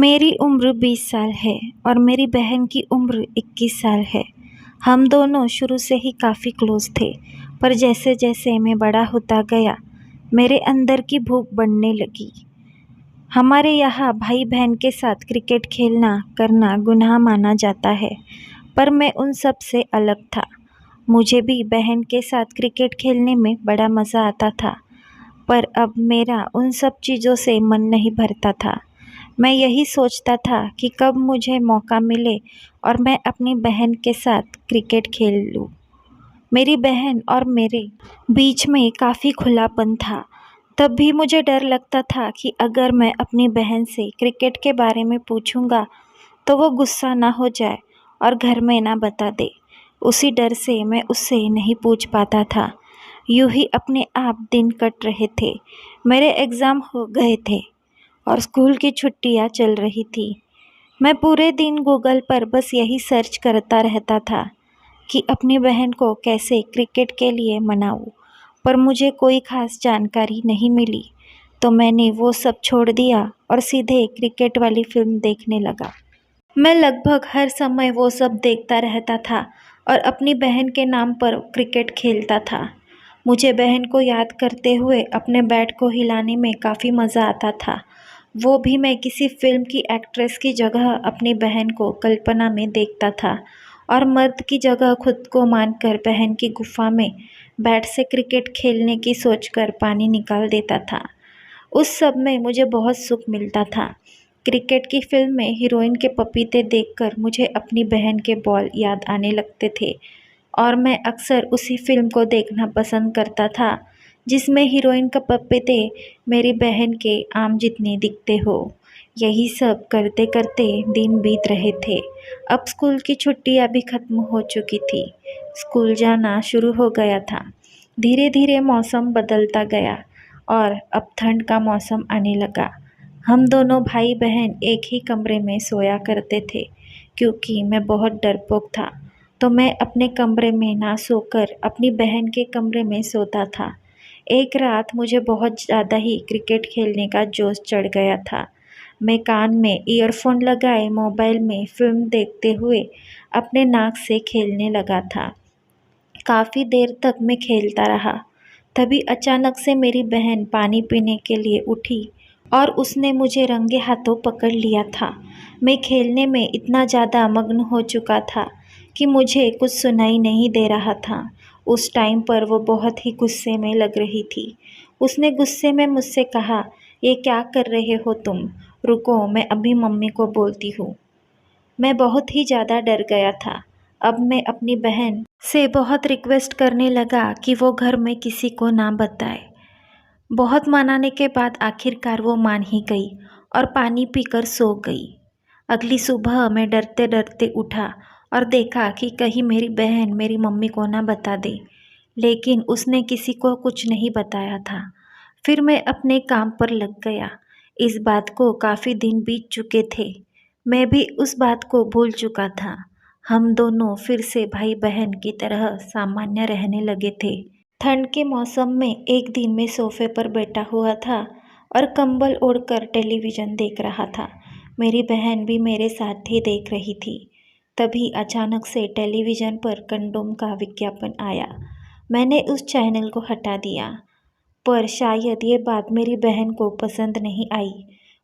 मेरी उम्र 20 साल है और मेरी बहन की उम्र 21 साल है। हम दोनों शुरू से ही काफ़ी क्लोज थे, पर जैसे जैसे मैं बड़ा होता गया, मेरे अंदर की भूख बढ़ने लगी। हमारे यहाँ भाई बहन के साथ क्रिकेट खेलना करना गुनाह माना जाता है, पर मैं उन सब से अलग था। मुझे भी बहन के साथ क्रिकेट खेलने में बड़ा मज़ा आता था, पर अब मेरा उन सब चीज़ों से मन नहीं भरता था। मैं यही सोचता था कि कब मुझे मौका मिले और मैं अपनी बहन के साथ क्रिकेट खेल लूँ। मेरी बहन और मेरे बीच में काफ़ी खुलापन था। तब भी मुझे डर लगता था कि अगर मैं अपनी बहन से क्रिकेट के बारे में पूछूंगा तो वो गुस्सा ना हो जाए और घर में ना बता दे। उसी डर से मैं उससे नहीं पूछ पाता था। यूं ही अपने आप दिन कट रहे थे। मेरे एग्ज़ाम हो गए थे और स्कूल की छुट्टियां चल रही थी। मैं पूरे दिन गूगल पर बस यही सर्च करता रहता था कि अपनी बहन को कैसे क्रिकेट के लिए मनाऊं, पर मुझे कोई खास जानकारी नहीं मिली। तो मैंने वो सब छोड़ दिया और सीधे क्रिकेट वाली फिल्म देखने लगा। मैं लगभग हर समय वो सब देखता रहता था और अपनी बहन के नाम पर क्रिकेट खेलता था। मुझे बहन को याद करते हुए अपने बैट को हिलाने में काफ़ी मज़ा आता था। वो भी मैं किसी फिल्म की एक्ट्रेस की जगह अपनी बहन को कल्पना में देखता था और मर्द की जगह खुद को मानकर बहन की गुफा में बैट से क्रिकेट खेलने की सोचकर पानी निकाल देता था। उस सब में मुझे बहुत सुख मिलता था। क्रिकेट की फिल्म में हीरोइन के पपीते देखकर मुझे अपनी बहन के बॉल याद आने लगते थे और मैं अक्सर उसी फिल्म को देखना पसंद करता था जिसमें हीरोइन का पपीते मेरी बहन के आम जितने दिखते हो। यही सब करते करते दिन बीत रहे थे। अब स्कूल की छुट्टियां भी खत्म हो चुकी थी। स्कूल जाना शुरू हो गया था। धीरे धीरे मौसम बदलता गया और अब ठंड का मौसम आने लगा। हम दोनों भाई बहन एक ही कमरे में सोया करते थे। क्योंकि मैं बहुत डरपोक था, तो मैं अपने कमरे में ना सोकर अपनी बहन के कमरे में सोता था। एक रात मुझे बहुत ज़्यादा ही क्रिकेट खेलने का जोश चढ़ गया था। मैं कान में ईयरफोन लगाए मोबाइल में फिल्म देखते हुए अपने नाक से खेलने लगा था। काफ़ी देर तक मैं खेलता रहा। तभी अचानक से मेरी बहन पानी पीने के लिए उठी और उसने मुझे रंगे हाथों पकड़ लिया था। मैं खेलने में इतना ज़्यादा मग्न हो चुका था कि मुझे कुछ सुनाई नहीं दे रहा था। उस टाइम पर वो बहुत ही गुस्से में लग रही थी। उसने गुस्से में मुझसे कहा, ये क्या कर रहे हो तुम? रुको, मैं अभी मम्मी को बोलती हूँ। मैं बहुत ही ज़्यादा डर गया था। अब मैं अपनी बहन से बहुत रिक्वेस्ट करने लगा कि वो घर में किसी को ना बताए। बहुत मनाने के बाद आखिरकार वो मान ही गई और पानी पीकर सो गई। अगली सुबह मैं डरते डरते उठा और देखा कि कहीं मेरी बहन मेरी मम्मी को ना बता दे, लेकिन उसने किसी को कुछ नहीं बताया था। फिर मैं अपने काम पर लग गया। इस बात को काफ़ी दिन बीत चुके थे। मैं भी उस बात को भूल चुका था। हम दोनों फिर से भाई बहन की तरह सामान्य रहने लगे थे। ठंड के मौसम में एक दिन मैं सोफे पर बैठा हुआ था और कंबल ओढ़कर टेलीविज़न देख रहा था। मेरी बहन भी मेरे साथ ही देख रही थी। तभी अचानक से टेलीविज़न पर कंडोम का विज्ञापन आया। मैंने उस चैनल को हटा दिया, पर शायद ये बात मेरी बहन को पसंद नहीं आई।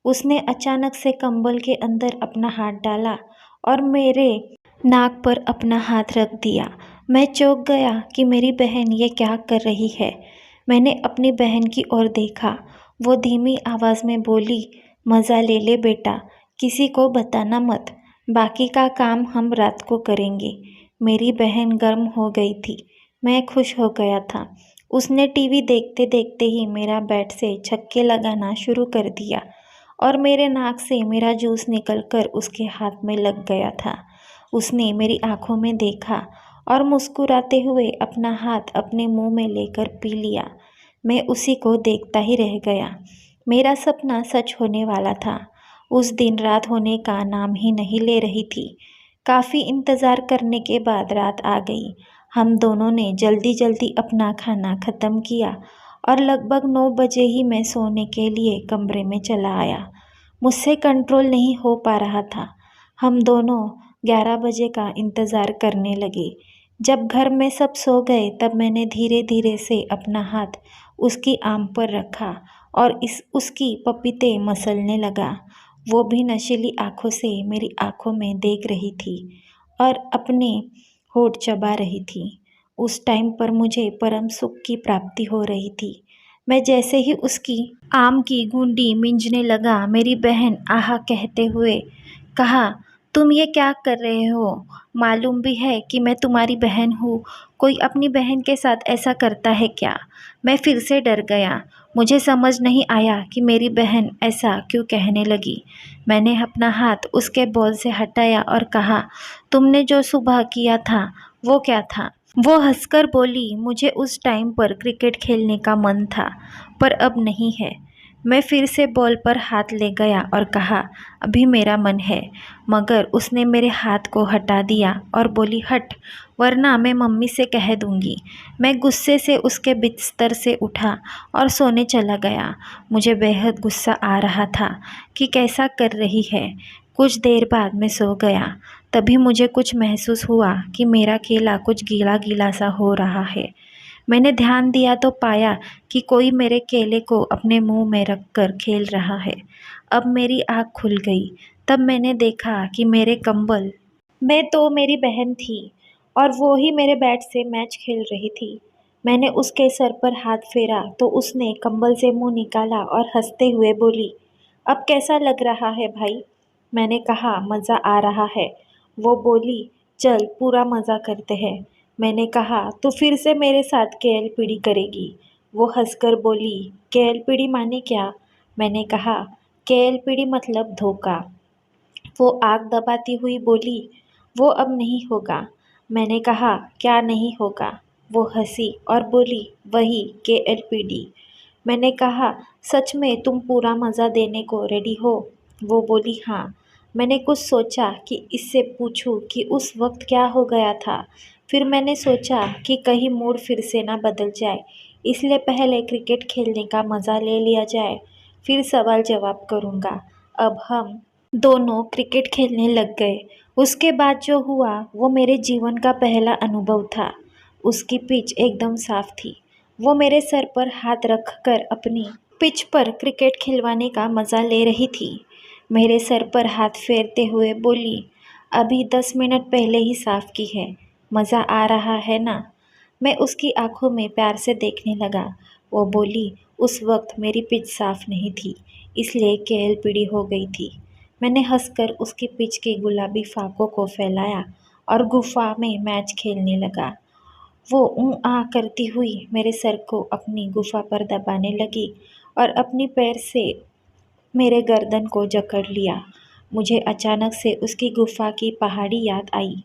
उसने अचानक से कंबल के अंदर अपना हाथ डाला और मेरे नाक पर अपना हाथ रख दिया। मैं चौंक गया कि मेरी बहन ये क्या कर रही है। मैंने अपनी बहन की ओर देखा। वो धीमी आवाज़ में बोली, मज़ा ले ले बेटा, किसी को बताना मत, बाकी का काम हम रात को करेंगे। मेरी बहन गर्म हो गई थी। मैं खुश हो गया था। उसने टीवी देखते देखते ही मेरा बैट से छक्के लगाना शुरू कर दिया और मेरे नाक से मेरा जूस निकलकर उसके हाथ में लग गया था। उसने मेरी आंखों में देखा और मुस्कुराते हुए अपना हाथ अपने मुंह में लेकर पी लिया। मैं उसी को देखता ही रह गया। मेरा सपना सच होने वाला था। उस दिन रात होने का नाम ही नहीं ले रही थी। काफ़ी इंतज़ार करने के बाद रात आ गई। हम दोनों ने जल्दी जल्दी अपना खाना ख़त्म किया और लगभग 9 बजे ही मैं सोने के लिए कमरे में चला आया। मुझसे कंट्रोल नहीं हो पा रहा था। हम दोनों 11 बजे का इंतज़ार करने लगे। जब घर में सब सो गए तब मैंने धीरे धीरे से अपना हाथ उसकी आंख पर रखा और उसकी पपीते मसलने लगा। वो भी नशीली आंखों से मेरी आंखों में देख रही थी और अपने होठ चबा रही थी। उस टाइम पर मुझे परम सुख की प्राप्ति हो रही थी। मैं जैसे ही उसकी आम की गूंडी मिंजने लगा, मेरी बहन आह कहते हुए कहा, तुम ये क्या कर रहे हो? मालूम भी है कि मैं तुम्हारी बहन हूँ। कोई अपनी बहन के साथ ऐसा करता है क्या? मैं फिर से डर गया। मुझे समझ नहीं आया कि मेरी बहन ऐसा क्यों कहने लगी। मैंने अपना हाथ उसके बॉल से हटाया और कहा, तुमने जो सुबह किया था वो क्या था? वो हंसकर बोली, मुझे उस टाइम पर क्रिकेट खेलने का मन था, पर अब नहीं है। मैं फिर से बॉल पर हाथ ले गया और कहा, अभी मेरा मन है। मगर उसने मेरे हाथ को हटा दिया और बोली, हट, वरना मैं मम्मी से कह दूंगी। मैं गुस्से से उसके बिस्तर से उठा और सोने चला गया। मुझे बेहद गुस्सा आ रहा था कि कैसा कर रही है। कुछ देर बाद मैं सो गया। तभी मुझे कुछ महसूस हुआ कि मेरा केला कुछ गीला गीला सा हो रहा है। मैंने ध्यान दिया तो पाया कि कोई मेरे केले को अपने मुंह में रखकर खेल रहा है। अब मेरी आँख खुल गई। तब मैंने देखा कि मेरे कंबल में तो मेरी बहन थी और वो ही मेरे बैट से मैच खेल रही थी। मैंने उसके सर पर हाथ फेरा तो उसने कंबल से मुंह निकाला और हंसते हुए बोली, अब कैसा लग रहा है भाई? मैंने कहा, मज़ा आ रहा है। वो बोली, चल पूरा मज़ा करते हैं। मैंने कहा, तो फिर से मेरे साथ केएलपीडी करेगी? वो हंसकर बोली, केएलपीडी माने क्या? मैंने कहा, केएलपीडी मतलब धोखा। वो आग दबाती हुई बोली, वो अब नहीं होगा। मैंने कहा, क्या नहीं होगा? वो हंसी और बोली, वही केएलपीडी। मैंने कहा, सच में तुम पूरा मज़ा देने को रेडी हो? वो बोली, हाँ। मैंने कुछ सोचा कि इससे पूछूं कि उस वक्त क्या हो गया था। फिर मैंने सोचा कि कहीं मूड फिर से ना बदल जाए, इसलिए पहले क्रिकेट खेलने का मज़ा ले लिया जाए, फिर सवाल जवाब करूँगा। अब हम दोनों क्रिकेट खेलने लग गए। उसके बाद जो हुआ वो मेरे जीवन का पहला अनुभव था। उसकी पिच एकदम साफ थी। वो मेरे सर पर हाथ रखकर अपनी पिच पर क्रिकेट खिलवाने का मज़ा ले रही थी। मेरे सर पर हाथ फेरते हुए बोली, अभी 10 मिनट पहले ही साफ की है। मज़ा आ रहा है ना? मैं उसकी आंखों में प्यार से देखने लगा। वो बोली, उस वक्त मेरी पिच साफ नहीं थी, इसलिए केएलपीडी हो गई थी। मैंने हंसकर उसकी पिच के गुलाबी फाकों को फैलाया और गुफा में मैच खेलने लगा। वो ऊँ आँ करती हुई मेरे सर को अपनी गुफा पर दबाने लगी और अपनी पैर से मेरे गर्दन को जकड़ लिया। मुझे अचानक से उसकी गुफा की पहाड़ी याद आई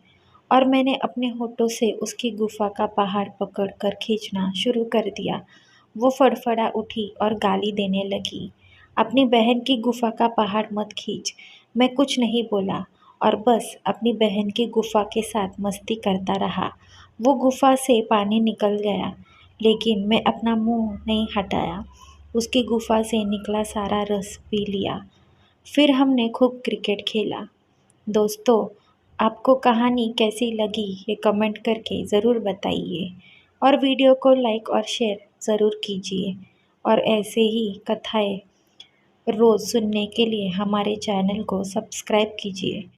और मैंने अपने होठों से उसकी गुफा का पहाड़ पकड़कर खींचना शुरू कर दिया। वो फड़फड़ा उठी और गाली देने लगी, अपनी बहन की गुफा का पहाड़ मत खींच। मैं कुछ नहीं बोला और बस अपनी बहन की गुफा के साथ मस्ती करता रहा। वो गुफा से पानी निकल गया, लेकिन मैं अपना मुंह नहीं हटाया। उसकी गुफा से निकला सारा रस पी लिया। फिर हमने खूब क्रिकेट खेला। दोस्तों, आपको कहानी कैसी लगी ये कमेंट करके ज़रूर बताइए और वीडियो को लाइक और शेयर ज़रूर कीजिए और ऐसे ही कथाएँ रोज़ सुनने के लिए हमारे चैनल को सब्सक्राइब कीजिए।